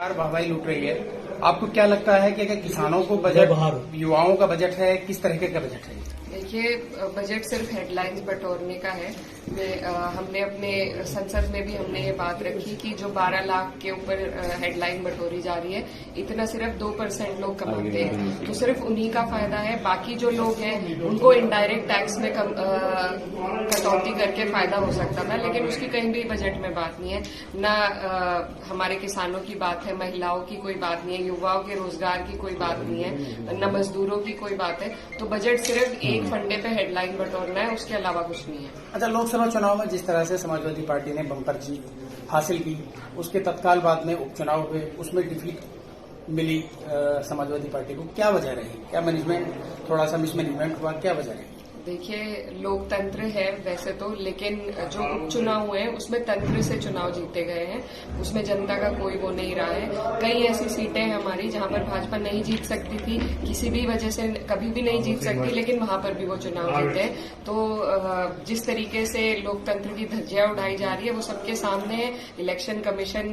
वाहवाही लूट रही है। आपको क्या लगता है कि अगर किसानों को बजट, युवाओं का बजट है, किस तरीके का बजट है? देखिए, बजट सिर्फ हेडलाइंस बटोरने का है। हमने अपने संसद में भी हमने ये बात रखी कि जो 12 लाख के ऊपर हेडलाइन बटोरी जा रही है, इतना सिर्फ 2% लोग कमाते हैं, तो सिर्फ उन्हीं का फायदा है। बाकी जो लोग हैं उनको इनडायरेक्ट टैक्स में कटौती करके फायदा हो सकता था, लेकिन उसकी कहीं भी बजट में बात नहीं है। न हमारे किसानों की बात है, महिलाओं की कोई बात नहीं है, युवाओं के रोजगार की कोई बात नहीं है, न मजदूरों की कोई बात है। तो बजट सिर्फ एक फंडे पे हेडलाइन बटोरना है, उसके अलावा कुछ नहीं है। अच्छा, लोकसभा चुनाव में जिस तरह से समाजवादी पार्टी ने बम्पर जीत हासिल की, उसके तत्काल बाद में उपचुनाव हुए, उसमें डिफीट मिली समाजवादी पार्टी को, क्या वजह रही? क्या मैनेजमेंट थोड़ा सा मिसमैनेजमेंट हुआ? क्या वजह रही? देखिए, लोकतंत्र है वैसे तो, लेकिन जो उपचुनाव हुए हैं उसमें तंत्र से चुनाव जीते गए हैं, उसमें जनता का कोई वो नहीं रहा है। कई ऐसी सीटें हैं हमारी जहां पर भाजपा नहीं जीत सकती थी, किसी भी वजह से कभी भी नहीं जीत सकती, लेकिन वहां पर भी वो चुनाव जीते। तो जिस तरीके से लोकतंत्र की धज्जियां उड़ाई जा रही है वो सबके सामने है। इलेक्शन कमीशन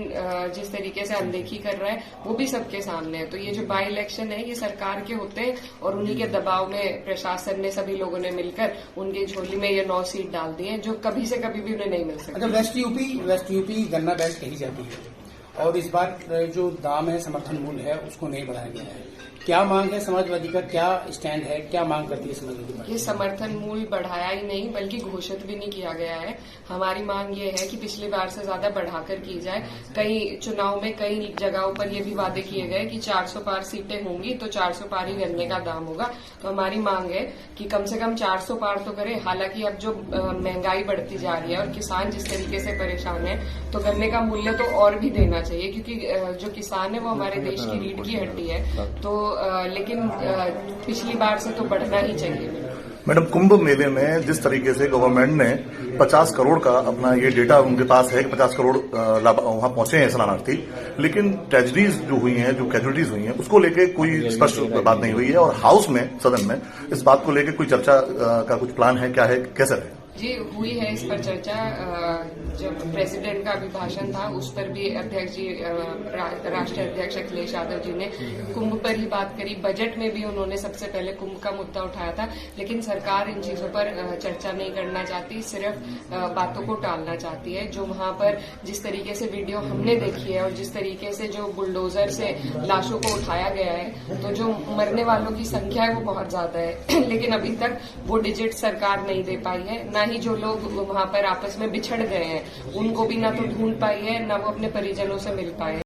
जिस तरीके से अनदेखी कर रहा है वो भी सबके सामने है। तो ये जो बाई इलेक्शन है ये सरकार के होते हैं और उन्हीं के दबाव में प्रशासन ने, सभी लोगों ने मिलकर उनकी झोली में ये 9 सीट डाल दी है, जो कभी से कभी भी उन्हें नहीं मिल सकती। अच्छा, वेस्ट यूपी गन्ना बेल्ट कही जाती है और इस बार जो दाम है, समर्थन मूल्य है, उसको नहीं बढ़ाया गया है। क्या मांग है समाजवादी का? क्या स्टैंड है? क्या मांग करती है समाजवादी पार्टी? ये समर्थन मूल्य बढ़ाया ही नहीं बल्कि घोषित भी नहीं किया गया है। हमारी मांग ये है कि पिछली बार से ज्यादा बढ़ाकर की जाए। कई चुनाव में कई जगहों पर ये भी वादे किए गए कि 400 पार सीटें होंगी तो 400 पार ही गन्ने का दाम होगा। तो हमारी मांग है कि कम से कम 400 पार तो करें। हालांकि अब जो महंगाई बढ़ती जा रही है और किसान जिस तरीके से परेशान है, तो गन्ने का मूल्य तो और भी देना चाहिए, क्योंकि जो किसान है वो हमारे देश की रीढ़ की हड्डी है। तो लेकिन पिछली बार से तो बढ़ना ही चाहिए। मैडम, कुंभ मेले में जिस तरीके से गवर्नमेंट ने 50 करोड़ का अपना ये डेटा उनके पास है कि 50 करोड़ वहां पहुंचे हैं शरणार्थी, लेकिन ट्रेजेडीज जो हुई हैं, जो कैजुअलिटीज हुई हैं, उसको लेके कोई स्पष्ट बात नहीं हुई है। और हाउस में, सदन में इस बात को लेके कोई चर्चा का कुछ प्लान है? क्या है, कैसे रहे? जी, हुई है इस पर चर्चा। जब प्रेसिडेंट का अभिभाषण था उस पर भी अध्यक्ष जी, राष्ट्रीय अध्यक्ष अखिलेश यादव जी ने कुंभ पर ही बात करी। बजट में भी उन्होंने सबसे पहले कुंभ का मुद्दा उठाया था, लेकिन सरकार इन चीजों पर चर्चा नहीं करना चाहती, सिर्फ बातों को टालना चाहती है। जो वहां पर जिस तरीके से वीडियो हमने देखी है और जिस तरीके से जो बुलडोजर से लाशों को उठाया गया है, तो जो मरने वालों की संख्या है वो बहुत ज्यादा है, लेकिन अभी तक वो डिजिट सरकार नहीं दे पाई है। न ही जो लोग वहां पर आपस में बिछड़ गए हैं उनको भी ना तो ढूंढ पाई है, ना वो अपने परिजनों से मिल पाए।